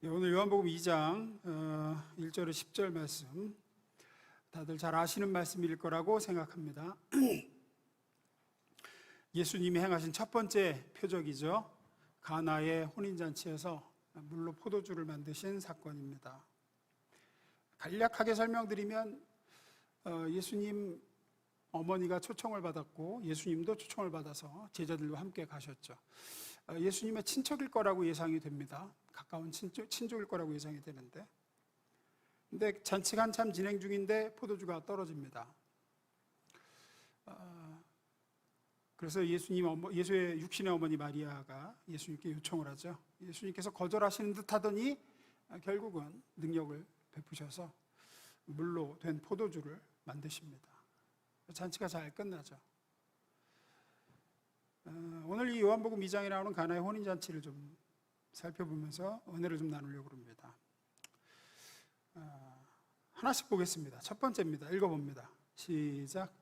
오늘 요한복음 2장 1절에 10절 말씀, 다들 잘 아시는 말씀일 거라고 생각합니다. 예수님이 행하신 첫 번째 표적이죠. 가나의 혼인잔치에서 물로 포도주를 만드신 사건입니다. 간략하게 설명드리면 예수님 어머니가 초청을 받았고 근데도 초청을 받아서 제자들과 함께 가셨죠. 예수님의 친척일 거라고 예상이 됩니다. 가까운 친족일 거라고 예상이 되는데, 근데 잔치가 한참 진행 중인데 포도주가 떨어집니다. 그래서 예수의 육신의 어머니 마리아가 예수님께 요청을 하죠. 예수님께서 거절하시는 듯 하더니 결국은 능력을 베푸셔서 물로 된 포도주를 만드십니다. 잔치가 잘 끝나죠. 오늘 이 요한복음 2장에 나오는 가나의 혼인잔치를 좀 살펴보면서 은혜를 좀 나누려고 합니다. 하나씩 보겠습니다. 첫 번째입니다. 읽어봅니다. 시작.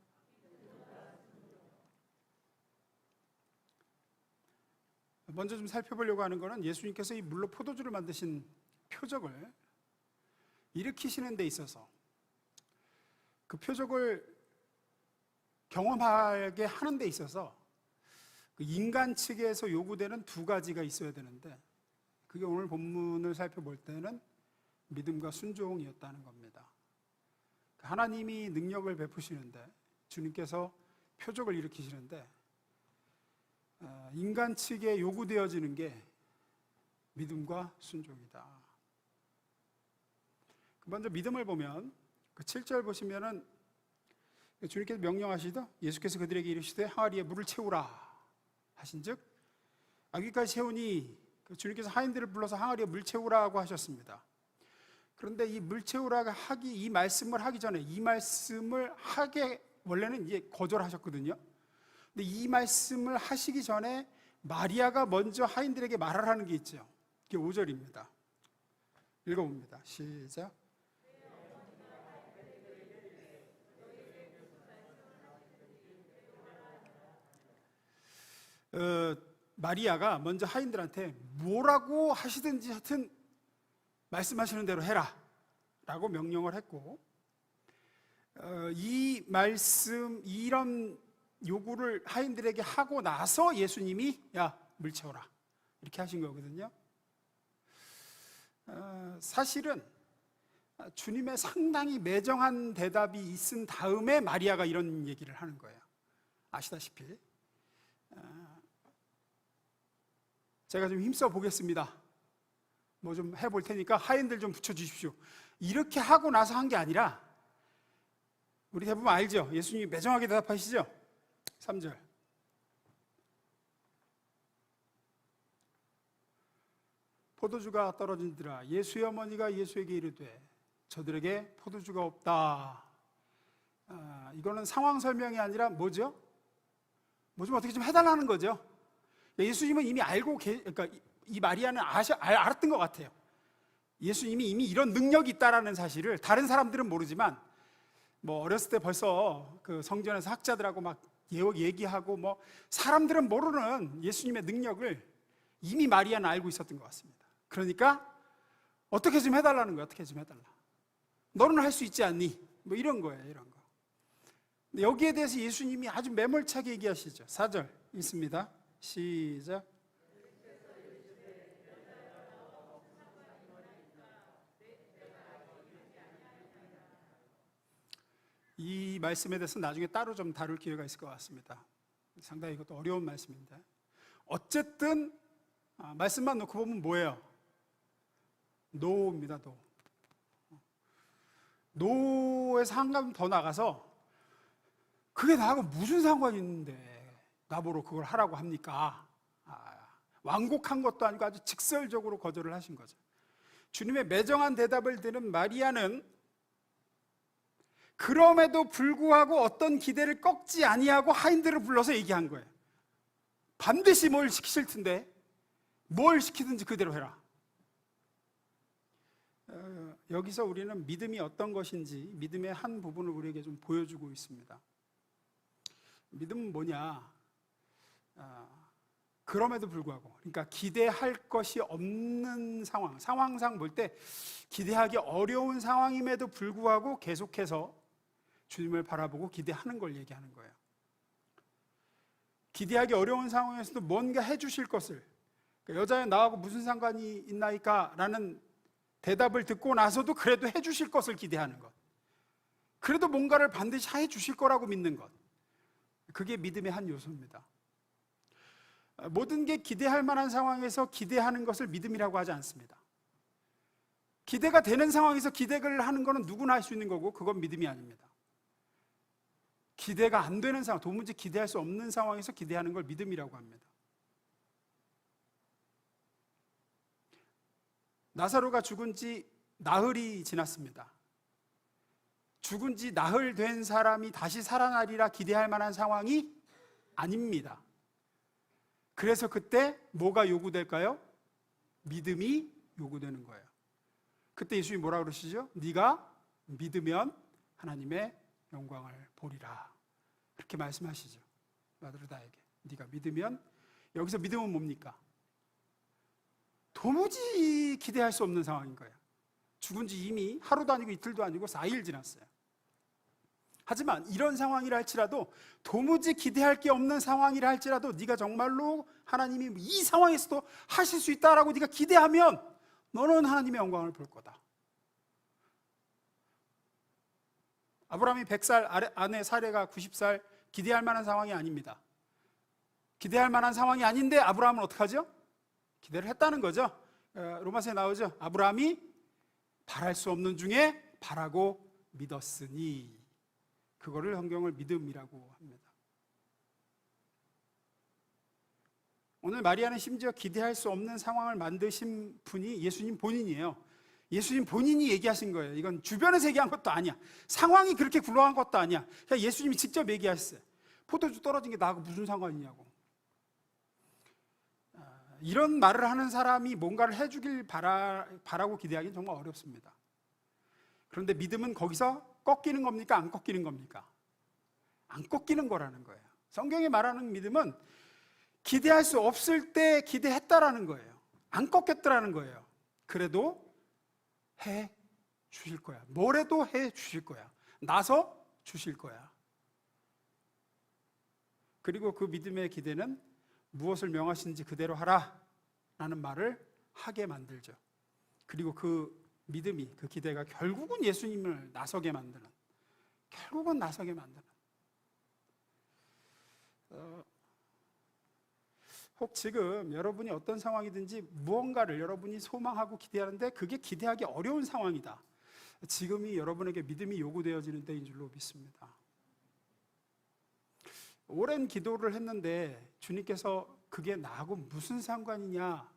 먼저 좀 살펴보려고 하는 것은 예수님께서 이 물로 포도주를 만드신 표적을 일으키시는 데 있어서 그 표적을 경험하게 하는 데 있어서 인간 측에서 요구되는 두 가지가 있어야 되는데, 그게 오늘 본문을 살펴볼 때는 믿음과 순종이었다는 겁니다. 하나님이 능력을 베푸시는데, 주님께서 표적을 일으키시는데 인간 측에 요구되어지는 게 믿음과 순종이다. 먼저 믿음을 보면 그 7절 보시면은 주님께서 명령하시더 예수께서 그들에게 이르시되 항아리에 물을 채우라 하신즉, 여기까지 채우니 주님께서 하인들을 불러서 항아리에 물 채우라고 하셨습니다. 그런데 이 물 채우라고 이 말씀을 하기 전에, 이 말씀을 하게 원래는 이제 거절하셨거든요. 근데 이 말씀을 하시기 전에 마리아가 먼저 하인들에게 말하라는 게 있죠. 그게 5절입니다. 읽어봅니다. 시작. 마리아가 먼저 하인들한테 뭐라고 하시든지 하여튼 말씀하시는 대로 해라 라고 명령을 했고, 이 말씀, 이런 요구를 하인들에게 하고 나서 예수님이 야, 물 채워라 이렇게 하신 거거든요. 사실은 주님의 상당히 매정한 대답이 있은 다음에 마리아가 이런 얘기를 하는 거예요. 아시다시피 제가 좀 힘써 보겠습니다, 뭐 좀 해볼 테니까 하인들 좀 붙여주십시오, 이렇게 하고 나서 한 게 아니라, 우리 대부분 알죠? 예수님이 매정하게 대답하시죠? 3절. 포도주가 떨어진지라 예수의 어머니가 예수에게 이르되 저들에게 포도주가 없다. 이거는 상황 설명이 아니라 뭐죠? 뭐 좀 어떻게 좀 해달라는 거죠. 예수님은 이미 알고 그러니까 이 마리아는 알았던 것 같아요. 예수님이 이미 이런 능력이 있다라는 사실을 다른 사람들은 모르지만, 뭐 어렸을 때 벌써 그 성전에서 학자들하고 막 얘기하고 뭐 사람들은 모르는 예수님의 능력을 이미 마리아는 알고 있었던 것 같습니다. 그러니까 어떻게 좀 해달라는 거야. 어떻게 좀 해달라. 너는 할 수 있지 않니? 뭐 이런 거예요. 이런 거. 여기에 대해서 예수님이 아주 매몰차게 얘기하시죠. 4절 있습니다. 시작. 이 말씀에 대해서 나중에 따로 좀 다룰 기회가 있을 것 같습니다. 상당히 이것도 어려운 말씀인데, 어쨌든 말씀만 놓고 보면 뭐예요? 노입니다. 노에서 한 감 더 나가서 그게 나하고 무슨 상관이 있는데 나보러 그걸 하라고 합니까? 완곡한 것도 아니고 아주 직설적으로 거절을 하신 거죠. 주님의 매정한 대답을 들은 마리아는 그럼에도 불구하고 어떤 기대를 꺾지 아니하고 하인들을 불러서 얘기한 거예요. 반드시 뭘 시키실 텐데 뭘 시키든지 그대로 해라. 여기서 우리는 믿음이 어떤 것인지 믿음의 한 부분을 우리에게 좀 보여주고 있습니다. 믿음은 뭐냐? 그럼에도 불구하고, 그러니까 기대할 것이 없는 상황상 볼 때 기대하기 어려운 상황임에도 불구하고 계속해서 주님을 바라보고 기대하는 걸 얘기하는 거예요. 기대하기 어려운 상황에서도 뭔가 해주실 것을, 그러니까 여자애 나하고 무슨 상관이 있나이까? 라는 대답을 듣고 나서도 그래도 해주실 것을 기대하는 것, 그래도 뭔가를 반드시 해주실 거라고 믿는 것, 그게 믿음의 한 요소입니다. 모든 게 기대할 만한 상황에서 기대하는 것을 믿음이라고 하지 않습니다. 기대가 되는 상황에서 기대를 하는 것은 누구나 할 수 있는 거고, 그건 믿음이 아닙니다. 기대가 안 되는 상황, 도무지 기대할 수 없는 상황에서 기대하는 걸 믿음이라고 합니다. 나사로가 죽은 지 나흘이 지났습니다. 죽은 지 나흘 된 사람이 다시 살아나리라 기대할 만한 상황이 아닙니다. 그래서 그때 뭐가 요구될까요? 믿음이 요구되는 거예요. 그때 예수님이 뭐라 그러시죠? 네가 믿으면 하나님의 영광을 보리라, 그렇게 말씀하시죠. 마르다에게 네가 믿으면, 여기서 믿음은 뭡니까? 도무지 기대할 수 없는 상황인 거예요. 죽은 지 이미 하루도 아니고 이틀도 아니고 4일 지났어요. 하지만 이런 상황이라 할지라도, 도무지 기대할 게 없는 상황이라 할지라도 네가 정말로 하나님이 이 상황에서도 하실 수 있다라고 네가 기대하면 너는 하나님의 영광을 볼 거다. 아브라함이 100살, 아내 사례가 90살, 기대할 만한 상황이 아닙니다. 기대할 만한 상황이 아닌데 아브라함은 어떡하죠? 기대를 했다는 거죠. 로마서에 나오죠. 아브라함이 바랄 수 없는 중에 바라고 믿었으니, 그거를 성경을 믿음이라고 합니다. 오늘 마리아는 심지어 기대할 수 없는 상황을 만드신 분이 예수님 본인이에요. 예수님 본인이 얘기하신 거예요. 이건 주변에서 얘기한 것도 아니야. 상황이 그렇게 굴러간 것도 아니야. 그냥 예수님이 직접 얘기하셨어요. 포도주 떨어진 게 나하고 무슨 상관이냐고. 이런 말을 하는 사람이 뭔가를 해주길 바라고 기대하기는 정말 어렵습니다. 그런데 믿음은 거기서 꺾이는 겁니까? 안 꺾이는 겁니까? 안 꺾이는 거라는 거예요. 성경이 말하는 믿음은 기대할 수 없을 때 기대했다라는 거예요. 안 꺾였다라는 거예요. 그래도 해 주실 거야. 뭐래도 해 주실 거야. 나서 주실 거야. 그리고 그 믿음의 기대는 무엇을 명하시는지 그대로 하라 라는 말을 하게 만들죠. 그리고 그 믿음이, 그 기대가 결국은 예수님을 나서게 만드는, 결국은 나서게 만드는, 혹 지금 여러분이 어떤 상황이든지 무언가를 여러분이 소망하고 기대하는데 그게 기대하기 어려운 상황이다. 지금이 여러분에게 믿음이 요구되어지는 때인 줄로 믿습니다. 오랜 기도를 했는데 주님께서 그게 나하고 무슨 상관이냐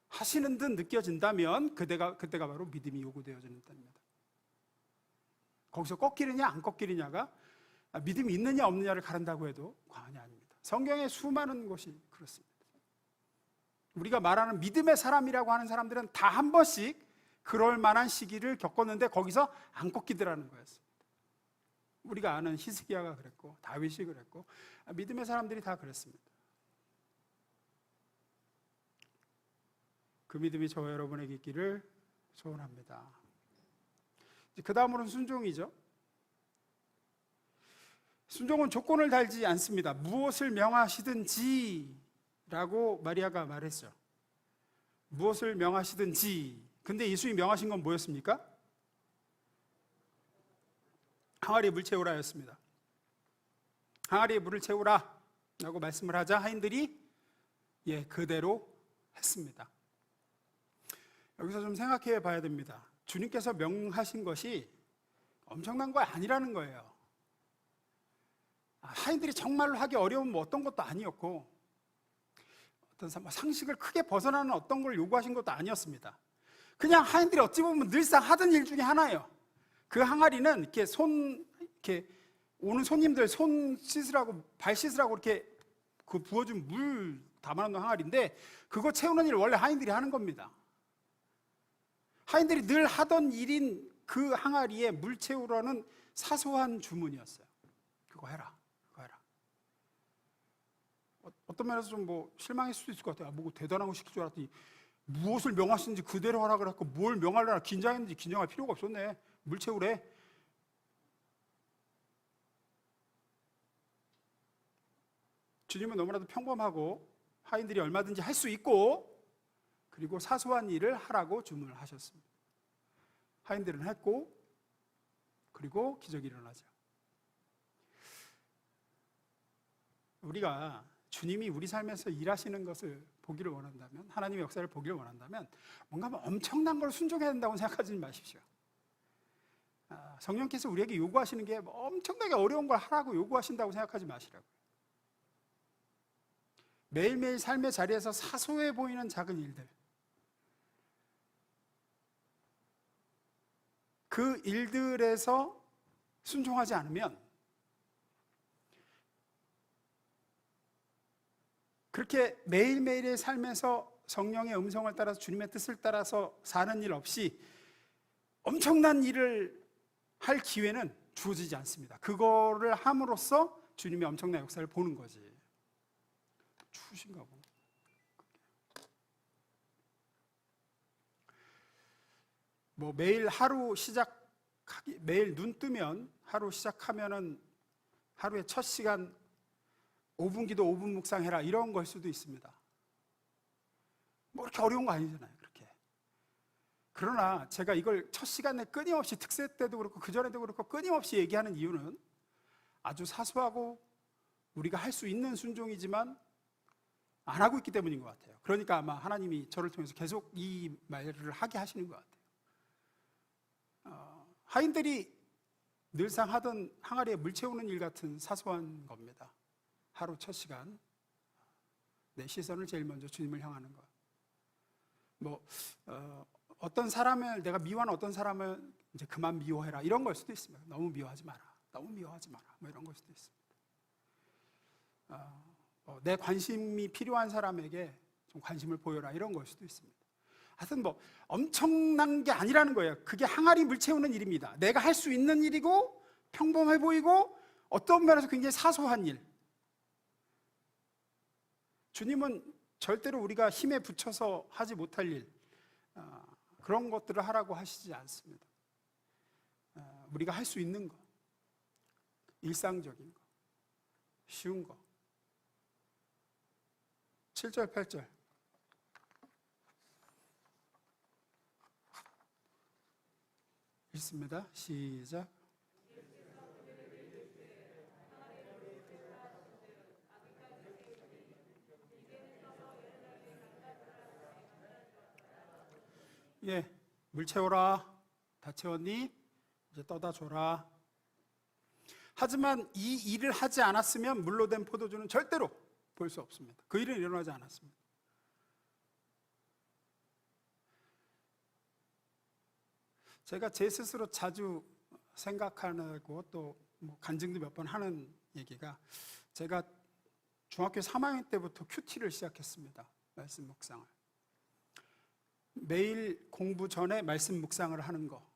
하시는 듯 느껴진다면 그때가 바로 믿음이 요구되어지는 때입니다. 거기서 꺾이느냐 안 꺾이느냐가 믿음이 있느냐 없느냐를 가른다고 해도 과언이 아닙니다. 성경의 수많은 것이 그렇습니다. 우리가 말하는 믿음의 사람이라고 하는 사람들은 다 한 번씩 그럴 만한 시기를 겪었는데 거기서 안 꺾이더라는 거였습니다. 우리가 아는 히스기야가 그랬고 다윗이 그랬고 믿음의 사람들이 다 그랬습니다. 그 믿음이 저와 여러분에게 있기를 소원합니다. 그 다음으로는 순종이죠. 순종은 조건을 달지 않습니다. 무엇을 명하시든지 라고 마리아가 말했죠. 무엇을 명하시든지. 근데 예수님이 명하신 건 뭐였습니까? 항아리에 물 채우라 였습니다. 항아리에 물을 채우라 라고 말씀을 하자 하인들이 그대로 했습니다. 여기서 좀 생각해 봐야 됩니다. 주님께서 명하신 것이 엄청난 거 아니라는 거예요. 하인들이 정말로 하기 어려운 어떤 것도 아니었고 어떤 상식을 크게 벗어나는 어떤 걸 요구하신 것도 아니었습니다. 그냥 하인들이 어찌 보면 늘상 하던 일 중에 하나예요. 그 항아리는 이렇게 오는 손님들 손 씻으라고 발 씻으라고 이렇게 그 부어준 물 담아놓는 항아리인데 그거 채우는 일을 원래 하인들이 하는 겁니다. 하인들이 늘 하던 일인 그 항아리에 물 채우라는 사소한 주문이었어요. 그거 해라. 어떤 면에서 좀 뭐 실망할 수도 있을 것 같아요. 뭐 대단한 거 시킬 줄 알았더니 무엇을 명하시는지 그대로 하라 그랬고 뭘 명하려나 긴장했는지 긴장할 필요가 없었네. 물 채우래. 주님은 너무나도 평범하고 하인들이 얼마든지 할 수 있고 그리고 사소한 일을 하라고 주문을 하셨습니다. 하인들은 했고 그리고 기적이 일어나죠. 우리가 주님이 우리 삶에서 일하시는 것을 보기를 원한다면, 하나님의 역사를 보기를 원한다면 뭔가 엄청난 걸 순종해야 된다고 생각하지 마십시오. 성령께서 우리에게 요구하시는 게 엄청나게 어려운 걸 하라고 요구하신다고 생각하지 마시라고요. 매일매일 삶의 자리에서 사소해 보이는 작은 일들, 그 일들에서 순종하지 않으면 그렇게 매일매일의 삶에서 성령의 음성을 따라서 주님의 뜻을 따라서 사는 일 없이 엄청난 일을 할 기회는 주어지지 않습니다. 그거를 함으로써 주님의 엄청난 역사를 보는 거지. 추우신가 보. 뭐 매일 하루 시작하기, 매일 눈 뜨면 하루 시작하면은 하루의 첫 시간 5분 기도 5분 묵상해라 이런 걸 수도 있습니다. 뭐 이렇게 어려운 거 아니잖아요. 그렇게. 그러나 제가 이걸 첫 시간에 끊임없이 특세 때도 그렇고 그전에도 그렇고 끊임없이 얘기하는 이유는 아주 사소하고 우리가 할 수 있는 순종이지만 안 하고 있기 때문인 것 같아요. 그러니까 아마 하나님이 저를 통해서 계속 이 말을 하게 하시는 것 같아요. 하인들이 늘상 하던 항아리에 물 채우는 일 같은 사소한 겁니다. 하루 첫 시간 내 시선을 제일 먼저 주님을 향하는 것. 뭐 어떤 사람을 내가 미워하는 어떤 사람을 이제 그만 미워해라 이런 걸 수도 있습니다. 너무 미워하지 마라. 너무 미워하지 마라. 뭐 이런 걸 수도 있습니다. 내 관심이 필요한 사람에게 좀 관심을 보여라 이런 걸 수도 있습니다. 하여튼 뭐 엄청난 게 아니라는 거예요. 그게 항아리 물 채우는 일입니다. 내가 할 수 있는 일이고 평범해 보이고 어떤 면에서 굉장히 사소한 일. 주님은 절대로 우리가 힘에 붙여서 하지 못할 일, 그런 것들을 하라고 하시지 않습니다. 우리가 할 수 있는 거, 일상적인 거, 쉬운 거. 7절, 8절. 읽습니다. 시작. 예, 물 채워라. 다 채웠니? 이제 떠다 줘라. 하지만 이 일을 하지 않았으면 물로 된 포도주는 절대로 볼 수 없습니다. 그 일은 일어나지 않았습니다. 제가 제 스스로 자주 생각하고 또 뭐 간증도 몇 번 하는 얘기가, 제가 중학교 3학년 때부터 큐티를 시작했습니다. 말씀 묵상을. 매일 공부 전에 말씀 묵상을 하는 거.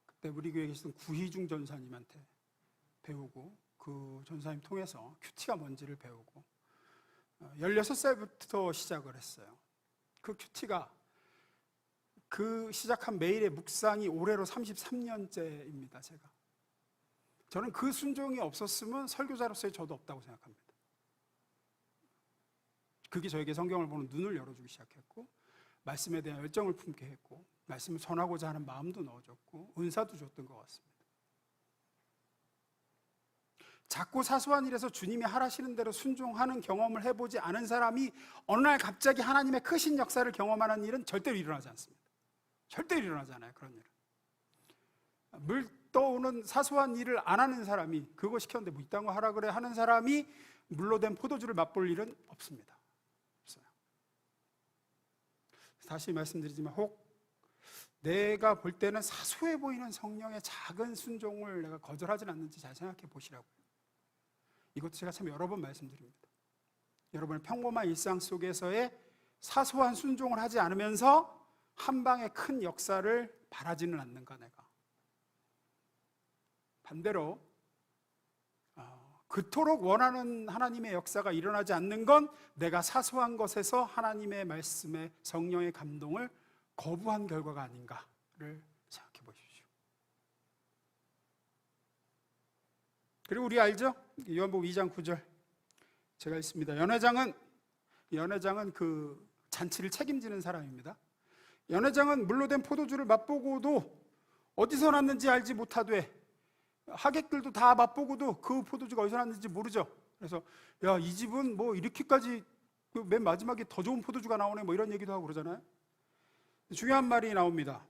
그때 우리 교회에 계시던 구희중 전사님한테 배우고 그 전사님 통해서 큐티가 뭔지를 배우고 16살부터 시작을 했어요. 그 큐티가 그 시작한 매일의 묵상이 올해로 33년째입니다. 저는 그 순종이 없었으면 설교자로서의 저도 없다고 생각합니다. 그게 저에게 성경을 보는 눈을 열어주기 시작했고 말씀에 대한 열정을 품게 했고 말씀을 전하고자 하는 마음도 넣어줬고 은사도 줬던 것 같습니다. 작고 사소한 일에서 주님이 하라시는 대로 순종하는 경험을 해보지 않은 사람이 어느 날 갑자기 하나님의 크신 역사를 경험하는 일은 절대로 일어나지 않습니다. 절대로 일어나지 않아요. 그런 일은. 물 떠오는 사소한 일을 안 하는 사람이, 그거 시켰는데 뭐 이딴 거 하라 그래 하는 사람이 물로 된 포도주를 맛볼 일은 없습니다. 없어요. 다시 말씀드리지만 혹 내가 볼 때는 사소해 보이는 성령의 작은 순종을 내가 거절하진 않는지 잘 생각해 보시라고요. 이것도 제가 참 여러 번 말씀드립니다. 여러분의 평범한 일상 속에서의 사소한 순종을 하지 않으면서 한 방의 큰 역사를 바라지는 않는가. 내가 반대로 그토록 원하는 하나님의 역사가 일어나지 않는 건 내가 사소한 것에서 하나님의 말씀에 성령의 감동을 거부한 결과가 아닌가를 생각해 보십시오. 그리고 우리 알죠? 요한복음 2장 9절 제가 읽습니다. 연회장은 그 잔치를 책임지는 사람입니다. 연회장은 물로 된 포도주를 맛보고도 어디서 났는지 알지 못하되, 하객들도 다 맛보고도 그 포도주가 어디서 났는지 모르죠. 그래서 야, 이 집은 뭐 이렇게까지 맨 마지막에 더 좋은 포도주가 나오네, 뭐 이런 얘기도 하고 그러잖아요. 중요한 말이 나옵니다.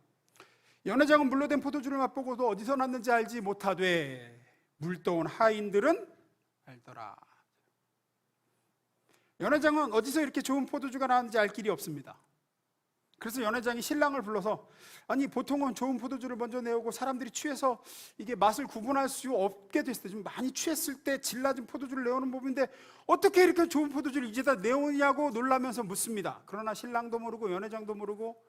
연회장은 물로 된 포도주를 맛보고도 어디서 났는지 알지 못하되 물떠온 하인들은 알더라. 연회장은 어디서 이렇게 좋은 포도주가 나왔는지 알 길이 없습니다. 그래서 연회장이 신랑을 불러서, 아니 보통은 좋은 포도주를 먼저 내오고 사람들이 취해서 이게 맛을 구분할 수 없게 됐을 때, 좀 많이 취했을 때 질 낮은 포도주를 내오는 법인데 어떻게 이렇게 좋은 포도주를 이제다 내오냐고 놀라면서 묻습니다. 그러나 신랑도 모르고 연회장도 모르고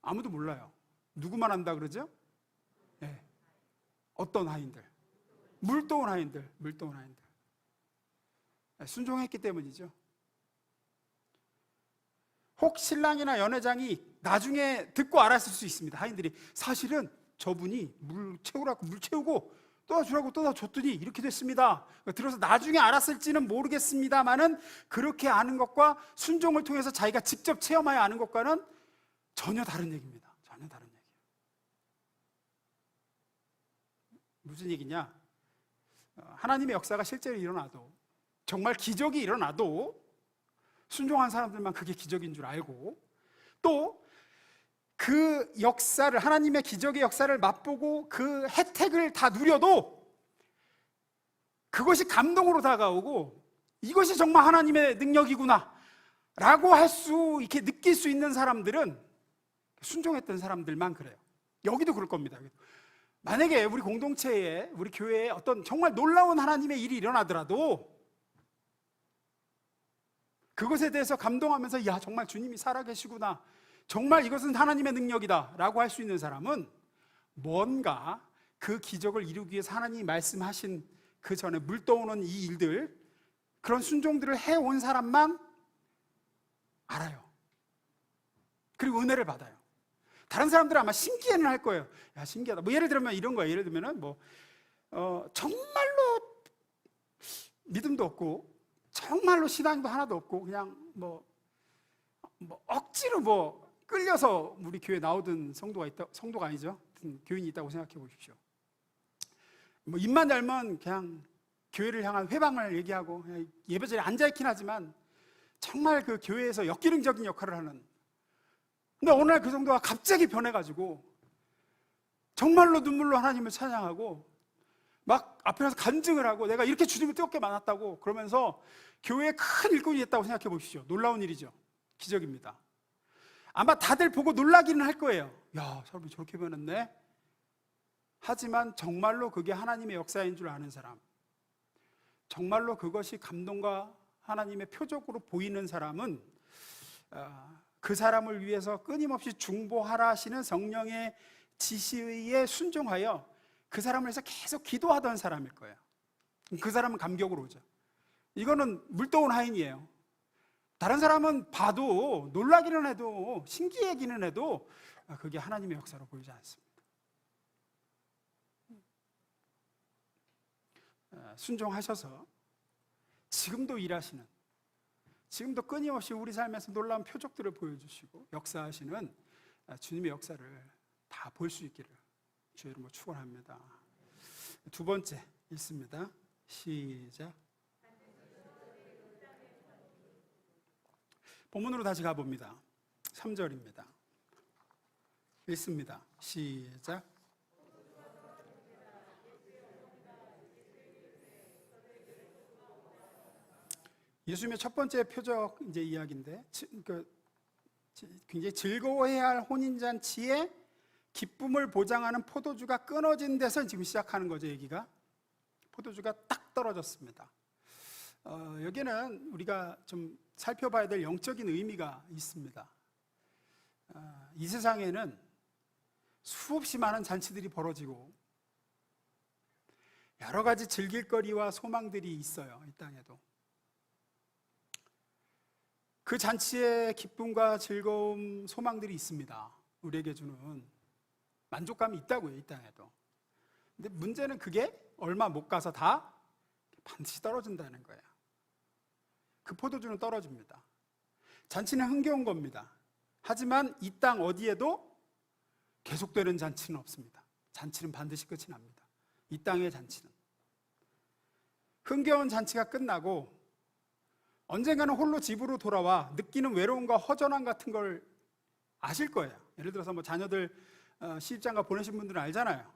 아무도 몰라요. 누구만 안다 그러죠? 네. 어떤 하인들? 물떠온 하인들. 순종했기 때문이죠. 혹 신랑이나 연회장이 나중에 듣고 알았을 수 있습니다. 하인들이 사실은 저분이 물 채우라고 물 채우고 떠다 주라고 떠다 줬더니 이렇게 됐습니다. 들어서 나중에 알았을지는 모르겠습니다만은, 그렇게 아는 것과 순종을 통해서 자기가 직접 체험하여 아는 것과는 전혀 다른 얘기입니다. 전혀 다른 얘기예요. 무슨 얘기냐? 하나님의 역사가 실제로 일어나도, 정말 기적이 일어나도 순종한 사람들만 그게 기적인 줄 알고, 또 그 역사를, 하나님의 기적의 역사를 맛보고 그 혜택을 다 누려도 그것이 감동으로 다가오고 이것이 정말 하나님의 능력이구나 라고 할 수, 이렇게 느낄 수 있는 사람들은 순종했던 사람들만 그래요. 여기도 그럴 겁니다. 만약에 우리 공동체에, 우리 교회에 어떤 정말 놀라운 하나님의 일이 일어나더라도 그것에 대해서 감동하면서 야, 정말 주님이 살아계시구나, 정말 이것은 하나님의 능력이다 라고 할 수 있는 사람은 뭔가 그 기적을 이루기 위해서 하나님이 말씀하신 그 전에 물떠오는 이 일들, 그런 순종들을 해온 사람만 알아요. 그리고 은혜를 받아요. 다른 사람들은 아마 신기해는 할 거예요. 야, 신기하다. 뭐 예를 들면 이런 거예요. 예를 들면은 정말로 믿음도 없고 정말로 신앙도 하나도 없고 그냥 뭐 억지로 끌려서 우리 교회 나오던 성도가 아니죠. 교인이 있다고 생각해 보십시오. 입만 열면 그냥 교회를 향한 회방을 얘기하고 그냥 예배자리에 앉아있긴 하지만 정말 그 교회에서 역기능적인 역할을 하는, 근데 어느 날 그 성도가 갑자기 변해가지고 정말로 눈물로 하나님을 찬양하고 막 앞에 가서 간증을 하고 내가 이렇게 주님을 뜨겁게 만났다고 그러면서 교회에 큰 일꾼이 됐다고 생각해 보십시오. 놀라운 일이죠. 기적입니다. 아마 다들 보고 놀라기는 할 거예요. 야, 사람이 저렇게 변했네. 하지만 정말로 그게 하나님의 역사인 줄 아는 사람, 정말로 그것이 감동과 하나님의 표적으로 보이는 사람은 그 사람을 위해서 끊임없이 중보하라 하시는 성령의 지시에 순종하여 그 사람을 위해서 계속 기도하던 사람일 거예요. 그 사람은 감격으로 오죠. 이거는 물떠온 하인이에요. 다른 사람은 봐도 놀라기는 해도 신기하기는 해도 그게 하나님의 역사로 보이지 않습니다. 순종하셔서 지금도 일하시는, 지금도 끊임없이 우리 삶에서 놀라운 표적들을 보여주시고 역사하시는 주님의 역사를 다 볼 수 있기를 주의 이름으로 축원합니다. 두 번째 읽습니다. 시작. 본문으로 다시 가봅니다. 3절입니다. 읽습니다. 시작. 예수님의 첫 번째 표적 이야기인데, 굉장히 즐거워해야 할 혼인잔치에 기쁨을 보장하는 포도주가 끊어진 데서 지금 시작하는 거죠. 얘기가 포도주가 딱 떨어졌습니다. 여기는 우리가 좀 살펴봐야 될 영적인 의미가 있습니다. 이 세상에는 수없이 많은 잔치들이 벌어지고 여러 가지 즐길거리와 소망들이 있어요. 이 땅에도. 그 잔치에 기쁨과 즐거움, 소망들이 있습니다. 우리에게 주는 만족감이 있다고요, 이 땅에도. 근데 문제는 그게 얼마 못 가서 다 반드시 떨어진다는 거예요. 그 포도주는 떨어집니다. 잔치는 흥겨운 겁니다. 하지만 이 땅 어디에도 계속되는 잔치는 없습니다. 잔치는 반드시 끝이 납니다. 이 땅의 잔치는. 흥겨운 잔치가 끝나고 언젠가는 홀로 집으로 돌아와 느끼는 외로움과 허전함 같은 걸 아실 거예요. 예를 들어서 뭐 자녀들 시집장가 보내신 분들은 알잖아요.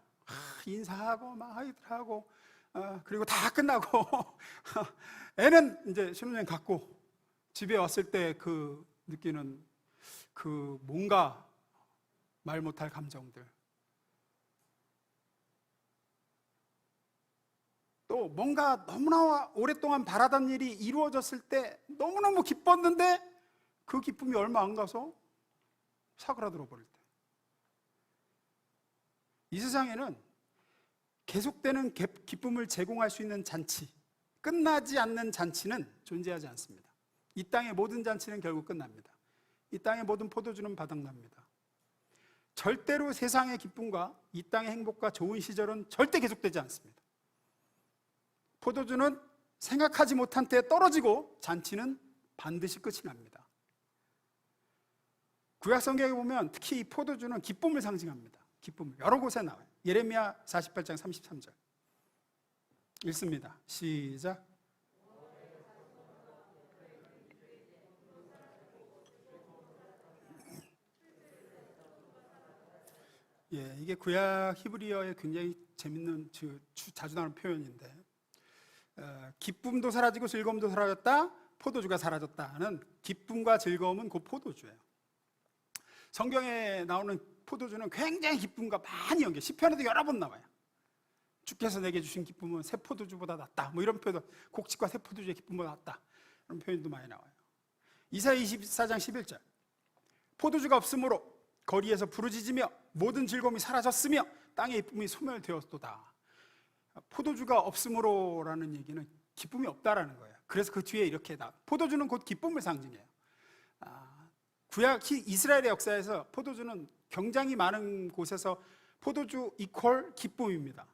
인사하고 막 하고 그리고 다 끝나고 애는 이제 신혼여행 갔고 집에 왔을 때 그 느끼는 그 뭔가 말 못할 감정들, 또 뭔가 너무나 오랫동안 바라던 일이 이루어졌을 때 너무너무 기뻤는데 그 기쁨이 얼마 안 가서 사그라들어 버릴 때, 이 세상에는 계속되는 기쁨을 제공할 수 있는 잔치, 끝나지 않는 잔치는 존재하지 않습니다. 이 땅의 모든 잔치는 결국 끝납니다. 이 땅의 모든 포도주는 바닥납니다. 절대로 세상의 기쁨과 이 땅의 행복과 좋은 시절은 절대 계속되지 않습니다. 포도주는 생각하지 못한 때에 떨어지고 잔치는 반드시 끝이 납니다. 구약 성경에 보면 특히 이 포도주는 기쁨을 상징합니다. 기쁨을 여러 곳에 나와요. 예레미야 48장 33절 읽습니다. 시작. 예, 이게 구약 히브리어의 굉장히 재밌는 자주 나오는 표현인데, 기쁨도 사라지고 즐거움도 사라졌다, 포도주가 사라졌다는, 기쁨과 즐거움은 곧 포도주예요. 성경에 나오는 포도주는 굉장히 기쁨과 많이 연결, 시편에도 여러 번 나와요. 주께서 내게 주신 기쁨은 새 포도주보다 낫다, 뭐 이런 표현, 곡식과 새 포도주의 기쁨보다 낫다, 이런 표현도 많이 나와요. 이사야 24장 11절 포도주가 없으므로 거리에서 부르짖으며 모든 즐거움이 사라졌으며 땅의 기쁨이 소멸되었도다. 포도주가 없으므로라는 얘기는 기쁨이 없다라는 거예요. 그래서 그 뒤에 이렇게 포도주는 곧 기쁨을 상징해요. 구약 이스라엘의 역사에서 포도주는 굉장히 많은 곳에서 포도주 이퀄 기쁨입니다.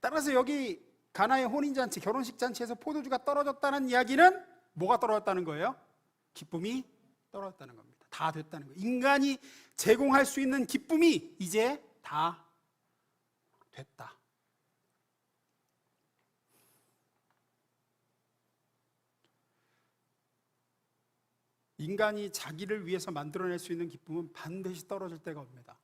따라서 여기 가나의 혼인잔치, 결혼식 잔치에서 포도주가 떨어졌다는 이야기는 뭐가 떨어졌다는 거예요? 기쁨이 떨어졌다는 겁니다. 다 됐다는 거예요. 인간이 제공할 수 있는 기쁨이 이제 다 됐다. 인간이 자기를 위해서 만들어낼 수 있는 기쁨은 반드시 떨어질 때가 옵니다.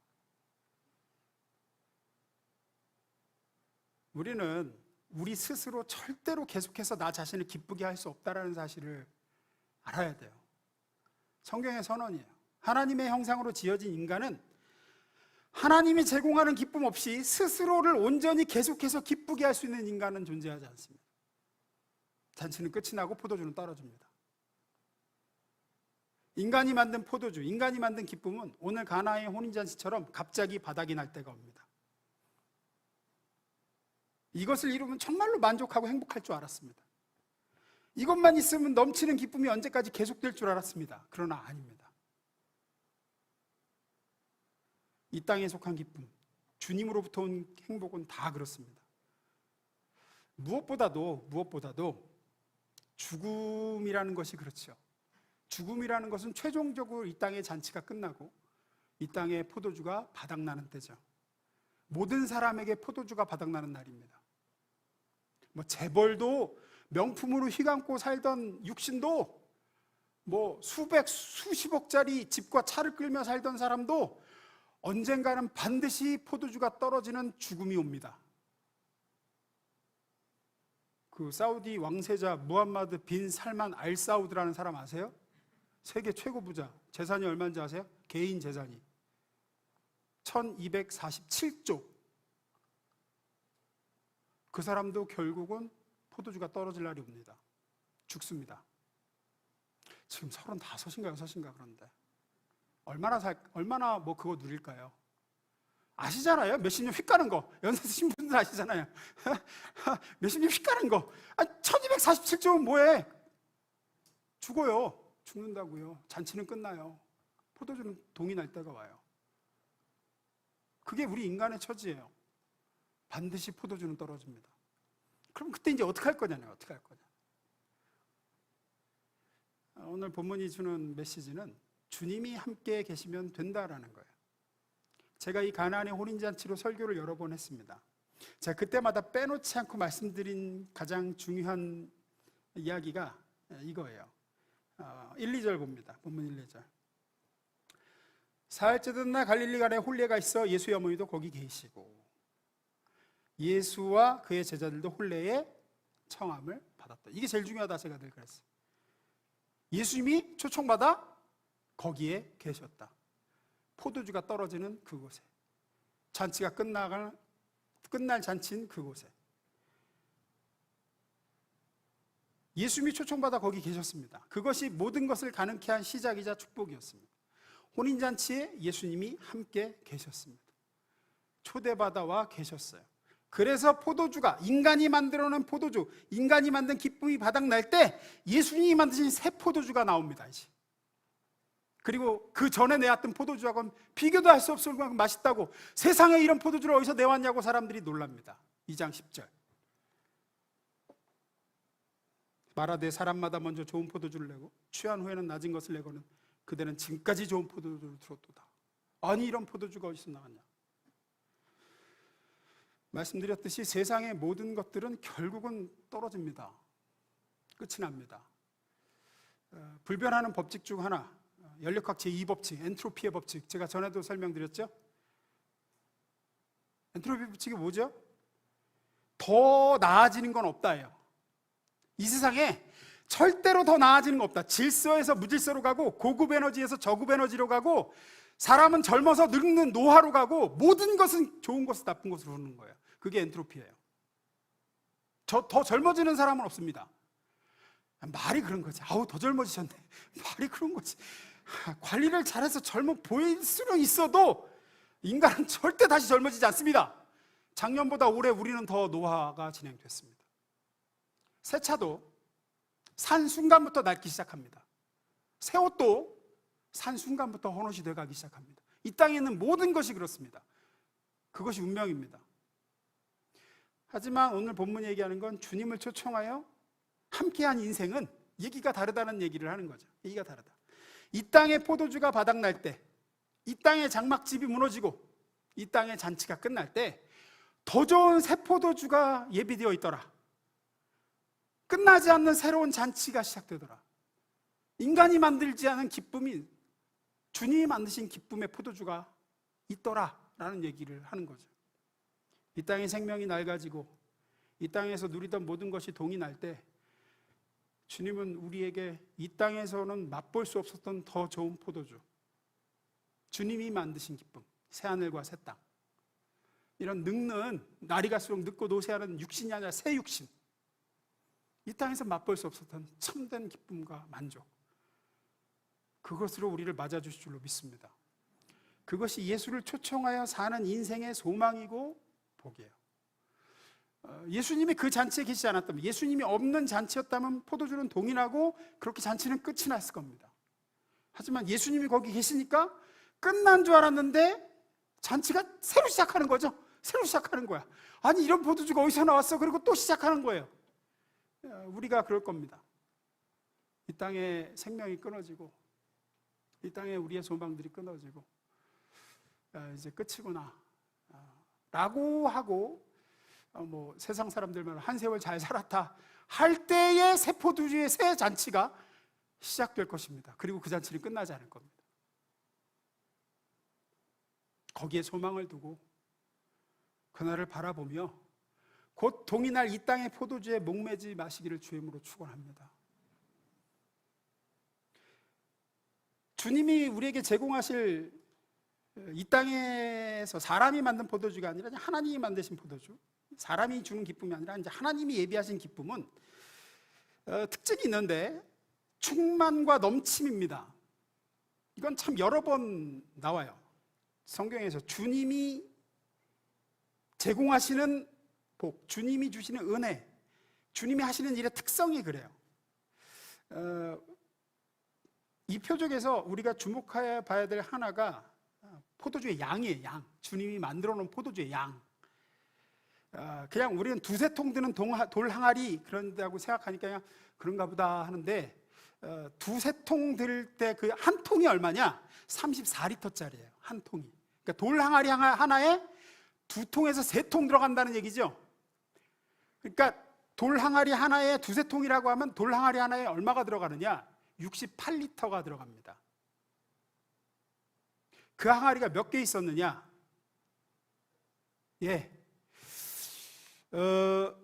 우리는 우리 스스로 절대로 계속해서 나 자신을 기쁘게 할 수 없다는 사실을 알아야 돼요. 성경의 선언이에요. 하나님의 형상으로 지어진 인간은 하나님이 제공하는 기쁨 없이 스스로를 온전히 계속해서 기쁘게 할 수 있는 인간은 존재하지 않습니다. 잔치는 끝이 나고 포도주는 떨어집니다. 인간이 만든 포도주, 인간이 만든 기쁨은 오늘 가나의 혼인잔치처럼 갑자기 바닥이 날 때가 옵니다. 이것을 이루면 정말로 만족하고 행복할 줄 알았습니다. 이것만 있으면 넘치는 기쁨이 언제까지 계속될 줄 알았습니다. 그러나 아닙니다. 이 땅에 속한 기쁨, 주님으로부터 온 행복은 다 그렇습니다. 무엇보다도 죽음이라는 것이 그렇죠. 죽음이라는 것은 최종적으로 이 땅의 잔치가 끝나고 이 땅의 포도주가 바닥나는 때죠. 모든 사람에게 포도주가 바닥나는 날입니다. 뭐 재벌도, 명품으로 휘감고 살던 육신도, 뭐 수십억짜리 집과 차를 끌며 살던 사람도 언젠가는 반드시 포도주가 떨어지는 죽음이 옵니다. 그 사우디 왕세자 무함마드 빈 살만 알 사우드라는 사람 아세요? 세계 최고 부자. 재산이 얼마인지 아세요? 개인 재산이 1247조. 그 사람도 결국은 포도주가 떨어질 날이 옵니다. 죽습니다. 지금 35인가 6인가 그런데 얼마나 뭐 그거 누릴까요? 아시잖아요. 몇십 년 휙 가는 거. 연세 드신 분들 아시잖아요. 몇십 년 휙 가는 거. 1247점은 뭐해? 죽어요. 죽는다고요. 잔치는 끝나요. 포도주는 동이 날 때가 와요. 그게 우리 인간의 처지예요. 반드시 포도주는 떨어집니다. 그럼 그때 이제 어떻게 할 거냐요? 어떻게 할 거냐? 오늘 본문이 주는 메시지는 주님이 함께 계시면 된다라는 거예요. 제가 이 가나안의 혼인잔치로 설교를 여러 번 했습니다. 제가 그때마다 빼놓지 않고 말씀드린 가장 중요한 이야기가 이거예요. 1, 2절 봅니다. 본문 1, 2절. 사흘째 된 날 갈릴리 간에 혼례가 있어 예수의 어머니도 거기 계시고 예수와 그의 제자들도 혼례에 청함을 받았다. 이게 제일 중요하다 제가 늘 그랬어요. 예수님이 초청받아 거기에 계셨다. 포도주가 떨어지는 그곳에, 잔치가 끝날 잔치인 그곳에 예수님이 초청받아 거기 계셨습니다. 그것이 모든 것을 가능케 한 시작이자 축복이었습니다. 혼인잔치에 예수님이 함께 계셨습니다. 초대받아 와 계셨어요. 그래서 포도주가, 인간이 만들어낸 포도주, 인간이 만든 기쁨이 바닥날 때 예수님이 만드신 새 포도주가 나옵니다. 이제. 그리고 그 전에 내왔던 포도주하고는 비교도 할 수 없을 만큼 맛있다고, 세상에 이런 포도주를 어디서 내왔냐고 사람들이 놀랍니다. 2장 10절. 말하되 사람마다 먼저 좋은 포도주를 내고 취한 후에는 낮은 것을 내고는 그대는 지금까지 좋은 포도주를 들었도다. 아니 이런 포도주가 어디서 나왔냐? 말씀드렸듯이 세상의 모든 것들은 결국은 떨어집니다. 끝이 납니다. 불변하는 법칙 중 하나, 연력학 제2법칙, 엔트로피의 법칙, 제가 전에도 설명드렸죠? 엔트로피 법칙이 뭐죠? 더 나아지는 건 없다예요. 이 세상에 절대로 더 나아지는 거 없다. 질서에서 무질서로 가고, 고급 에너지에서 저급 에너지로 가고, 사람은 젊어서 늙는 노화로 가고, 모든 것은 좋은 것을 나쁜 것으로 흐르는 거예요. 그게 엔트로피예요. 더 젊어지는 사람은 없습니다. 말이 그런 거지. 아우 더 젊어지셨네. 말이 그런 거지. 관리를 잘해서 젊어 보일 수는 있어도 인간은 절대 다시 젊어지지 않습니다. 작년보다 올해 우리는 더 노화가 진행됐습니다. 새 차도 산 순간부터 낡기 시작합니다. 새 옷도 산 순간부터 헌옷이 돼가기 시작합니다. 이 땅에 있는 모든 것이 그렇습니다. 그것이 운명입니다. 하지만 오늘 본문이 얘기하는 건 주님을 초청하여 함께한 인생은 얘기가 다르다는 얘기를 하는 거죠. 얘기가 다르다. 이 땅의 포도주가 바닥날 때, 이 땅의 장막집이 무너지고 이 땅의 잔치가 끝날 때 더 좋은 새 포도주가 예비되어 있더라. 끝나지 않는 새로운 잔치가 시작되더라. 인간이 만들지 않은 기쁨이 주님이 만드신 기쁨의 포도주가 있더라 라는 얘기를 하는 거죠. 이 땅의 생명이 낡아지고 이 땅에서 누리던 모든 것이 동이 날 때 주님은 우리에게 이 땅에서는 맛볼 수 없었던 더 좋은 포도주, 주님이 만드신 기쁨, 새하늘과 새 땅, 이런 늙는, 날이 갈수록 늙고 노쇠하는 육신이 아니라 새 육신, 이 땅에서 맛볼 수 없었던 참된 기쁨과 만족, 그것으로 우리를 맞아주실 줄로 믿습니다. 그것이 예수를 초청하여 사는 인생의 소망이고 복이에요. 예수님이 그 잔치에 계시지 않았다면, 예수님이 없는 잔치였다면 포도주는 동일하고 그렇게 잔치는 끝이 났을 겁니다. 하지만 예수님이 거기 계시니까 끝난 줄 알았는데 잔치가 새로 시작하는 거죠. 새로 시작하는 거야. 아니 이런 포도주가 어디서 나왔어? 그리고 또 시작하는 거예요. 우리가 그럴 겁니다. 이 땅에 생명이 끊어지고 이 땅에 우리의 소망들이 끊어지고 이제 끝이구나 라고 하고 세상 사람들만 한 세월 잘 살았다 할 때의 새 포도주의 새 잔치가 시작될 것입니다. 그리고 그 잔치는 끝나지 않을 겁니다. 거기에 소망을 두고 그날을 바라보며 곧 동이 날 이 땅의 포도주에 목매지 마시기를 주임으로 축원합니다. 주님이 우리에게 제공하실 이 땅에서 사람이 만든 포도주가 아니라 하나님이 만드신 포도주, 사람이 주는 기쁨이 아니라 이제 하나님이 예비하신 기쁨은 특징이 있는데 충만과 넘침입니다. 이건 참 여러 번 나와요. 성경에서 주님이 제공하시는 복, 주님이 주시는 은혜, 주님이 하시는 일의 특성이 그래요. 이 표적에서 우리가 주목해 봐야 될 하나가 포도주의 양이에요. 양. 주님이 만들어 놓은 포도주의 양. 그냥 우리는 두세 통 드는 돌 항아리 그런다고 생각하니까 그냥 그런가 보다 하는데, 두세 통 들 때 그 한 통이 얼마냐? 34리터짜리예요. 한 통이. 그러니까 돌 항아리 하나에 두 통에서 세 통 들어간다는 얘기죠. 그러니까 돌 항아리 하나에 두세 통이라고 하면 돌 항아리 하나에 얼마가 들어가느냐? 68리터가 들어갑니다. 그 항아리가 몇 개 있었느냐?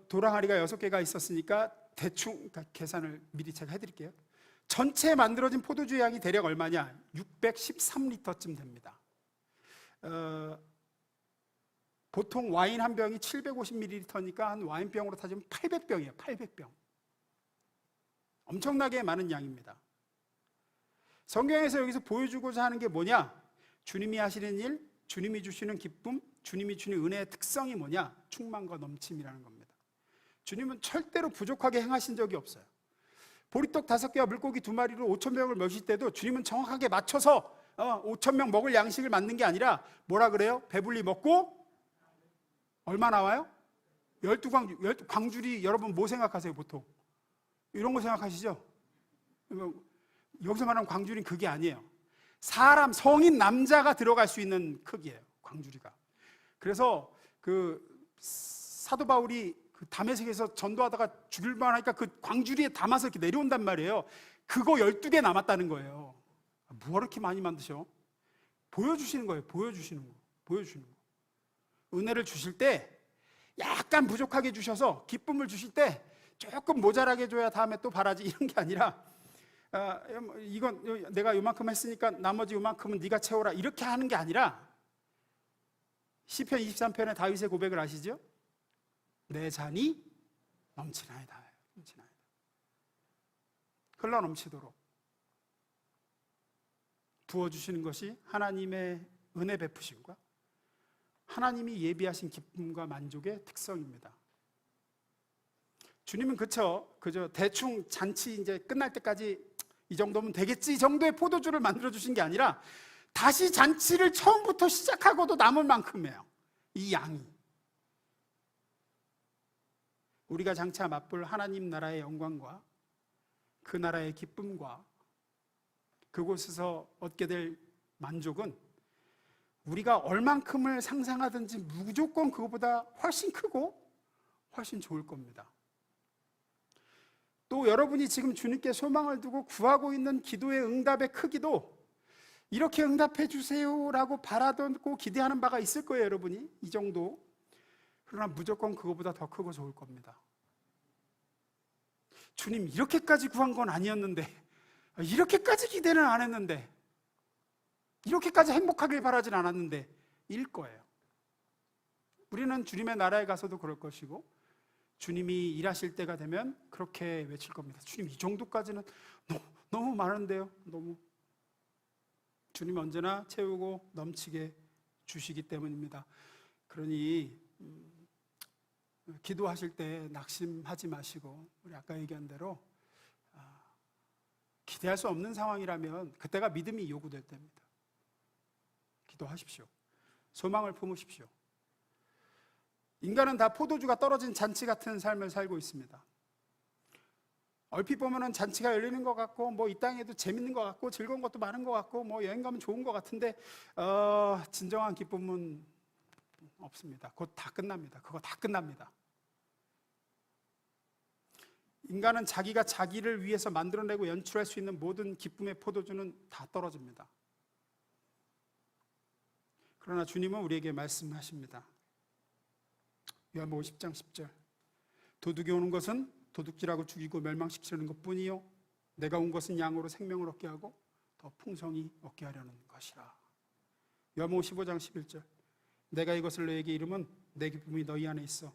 돌 항아리가 6개가 있었으니까 대충 계산을 미리 제가 해드릴게요. 전체 만들어진 포도주 양이 대략 얼마냐? 613리터쯤 됩니다. 보통 와인 한 병이 750ml니까 한 와인병으로 따지면 800병이에요. 800병. 엄청나게 많은 양입니다. 성경에서 여기서 보여주고자 하는 게 뭐냐? 주님이 하시는 일, 주님이 주시는 기쁨, 주님이 주는 은혜의 특성이 뭐냐? 충만과 넘침이라는 겁니다. 주님은 절대로 부족하게 행하신 적이 없어요. 보리떡 5개와 물고기 2마리로 5,000명을 먹일 때도 주님은 정확하게 맞춰서 5,000명 먹을 양식을 만든 게 아니라 뭐라 그래요? 배불리 먹고 얼마 나와요? 12광줄. 광줄이 여러분 뭐 생각하세요 보통? 이런 거 생각하시죠? 여기서 말하는 광줄이 그게 아니에요. 사람, 성인 남자가 들어갈 수 있는 크기예요, 광주리가. 그래서 그 사도 바울이 그 다메섹에서 전도하다가 죽을 만하니까 그 광주리에 담아서 이렇게 내려온단 말이에요. 그거 12개 남았다는 거예요. 뭐 이렇게 많이 만드셔? 보여주시는 거예요. 보여주시는 거. 은혜를 주실 때 약간 부족하게 주셔서 기쁨을 주실 때 조금 모자라게 줘야 다음에 또 바라지, 이런 게 아니라 이건 내가 요만큼 했으니까 나머지 요만큼은 네가 채워라, 이렇게 하는 게 아니라, 시편 23편의 다윗의 고백을 아시죠? 내 잔이 넘치나이다. 흘러 넘치도록 부어주시는 것이 하나님의 은혜 베푸심과 하나님이 예비하신 기쁨과 만족의 특성입니다. 주님은 그저 대충 잔치 이제 끝날 때까지 이 정도면 되겠지, 이 정도의 포도주를 만들어 주신 게 아니라 다시 잔치를 처음부터 시작하고도 남을 만큼이에요. 이 양이 우리가 장차 맛볼 하나님 나라의 영광과 그 나라의 기쁨과 그곳에서 얻게 될 만족은 우리가 얼만큼을 상상하든지 무조건 그것보다 훨씬 크고 훨씬 좋을 겁니다. 또 여러분이 지금 주님께 소망을 두고 구하고 있는 기도의 응답의 크기도 이렇게 응답해 주세요라고 바라고 기대하는 바가 있을 거예요, 여러분이. 이 정도. 그러나 무조건 그것보다 더 크고 좋을 겁니다. 주님, 이렇게까지 구한 건 아니었는데, 이렇게까지 기대는 안 했는데, 이렇게까지 행복하길 바라진 않았는데, 일 거예요. 우리는 주님의 나라에 가서도 그럴 것이고, 주님이 일하실 때가 되면 그렇게 외칠 겁니다. 주님, 이 정도까지는 너무 많은데요. 너무. 주님 언제나 채우고 넘치게 주시기 때문입니다. 그러니 기도하실 때 낙심하지 마시고, 우리 아까 얘기한 대로 기대할 수 없는 상황이라면 그때가 믿음이 요구될 때입니다. 기도하십시오. 소망을 품으십시오. 인간은 다 포도주가 떨어진 잔치 같은 삶을 살고 있습니다. 얼핏 보면은 잔치가 열리는 것 같고, 뭐 이 땅에도 재밌는 것 같고, 즐거운 것도 많은 것 같고, 뭐 여행 가면 좋은 것 같은데, 진정한 기쁨은 없습니다. 곧 다 끝납니다. 그거 다 끝납니다. 인간은 자기가 자기를 위해서 만들어내고 연출할 수 있는 모든 기쁨의 포도주는 다 떨어집니다. 그러나 주님은 우리에게 말씀하십니다. 요한복음 10장 10절. 도둑이 오는 것은 도둑질하고 죽이고 멸망시키려는 것뿐이요, 내가 온 것은 양으로 생명을 얻게 하고 더 풍성히 얻게 하려는 것이라. 요한복음 15장 11절. 내가 이것을 너에게 이름은 내 기쁨이 너희 안에 있어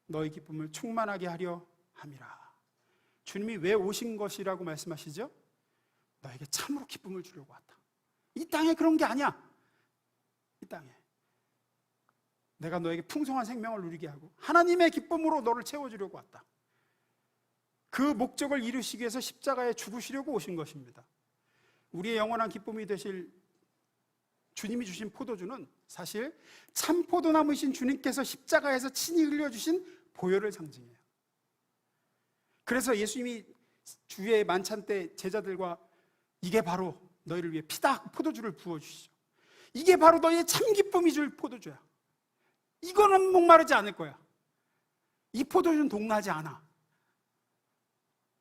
너희 기쁨을 충만하게 하려 함이라. 주님이 왜 오신 것이라고 말씀하시죠? 너에게 참으로 기쁨을 주려고 왔다. 이 땅에 그런 게 아니야. 이 땅에 내가 너에게 풍성한 생명을 누리게 하고 하나님의 기쁨으로 너를 채워주려고 왔다. 그 목적을 이루시기 위해서 십자가에 죽으시려고 오신 것입니다. 우리의 영원한 기쁨이 되실 주님이 주신 포도주는 사실 참 포도나무이신 주님께서 십자가에서 친히 흘려주신 보혈을 상징해요. 그래서 예수님이 주의 만찬 때 제자들과 이게 바로 너희를 위해 피다 포도주를 부어주시죠. 이게 바로 너희의 참 기쁨이 줄 포도주야. 이거는 목마르지 않을 거야. 이 포도주는 동나지 않아.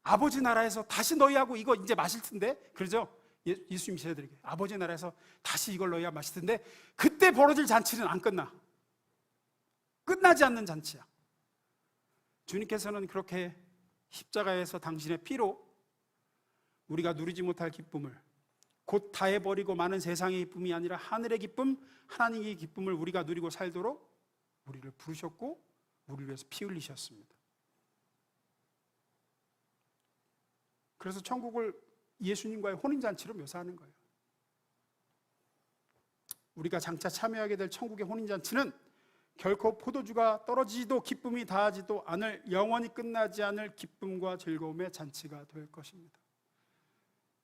아버지 나라에서 다시 너희하고 이거 이제 마실 텐데, 그러죠? 예수님이 제자들에게 아버지 나라에서 다시 이걸 너희가 마실 텐데 그때 벌어질 잔치는 안 끝나. 끝나지 않는 잔치야. 주님께서는 그렇게 십자가에서 당신의 피로 우리가 누리지 못할 기쁨을, 곧 다해버리고 많은 세상의 기쁨이 아니라 하늘의 기쁨, 하나님의 기쁨을 우리가 누리고 살도록 우리를 부르셨고 우리를 위해서 피 흘리셨습니다. 그래서 천국을 예수님과의 혼인잔치로 묘사하는 거예요. 우리가 장차 참여하게 될 천국의 혼인잔치는 결코 포도주가 떨어지지도 기쁨이 다하지도 않을, 영원히 끝나지 않을 기쁨과 즐거움의 잔치가 될 것입니다.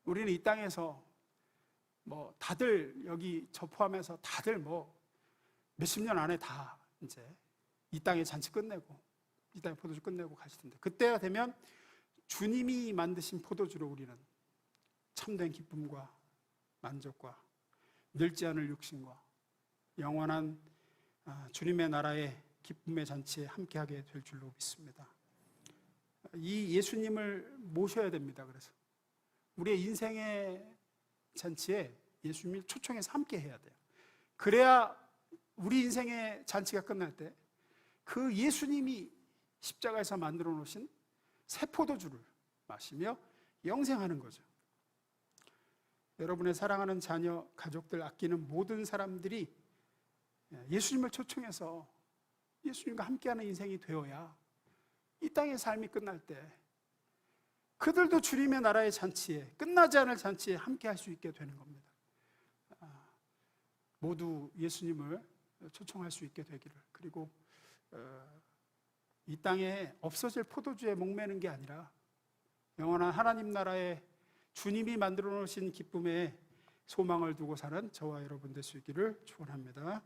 우리는 이 땅에서 다들 여기 저 포함해서 다들 몇십 년 안에 다 이제 이 땅의 잔치 끝내고 이 땅의 포도주 끝내고 가실 텐데, 그때가 되면 주님이 만드신 포도주로 우리는 참된 기쁨과 만족과 늙지 않을 육신과 영원한 주님의 나라의 기쁨의 잔치에 함께하게 될 줄로 믿습니다. 이 예수님을 모셔야 됩니다. 그래서 우리의 인생의 잔치에 예수님을 초청해서 함께 해야 돼요. 그래야 우리 인생의 잔치가 끝날 때 그 예수님이 십자가에서 만들어 놓으신 새 포도주를 마시며 영생하는 거죠. 여러분의 사랑하는 자녀, 가족들, 아끼는 모든 사람들이 예수님을 초청해서 예수님과 함께하는 인생이 되어야 이 땅의 삶이 끝날 때 그들도 주님의 나라의 잔치에, 끝나지 않을 잔치에 함께할 수 있게 되는 겁니다. 모두 예수님을 초청할 수 있게 되기를, 그리고 이 땅에 없어질 포도주에 목매는 게 아니라 영원한 하나님 나라의 주님이 만들어 놓으신 기쁨에 소망을 두고 사는 저와 여러분 될 수 있기를 축원합니다.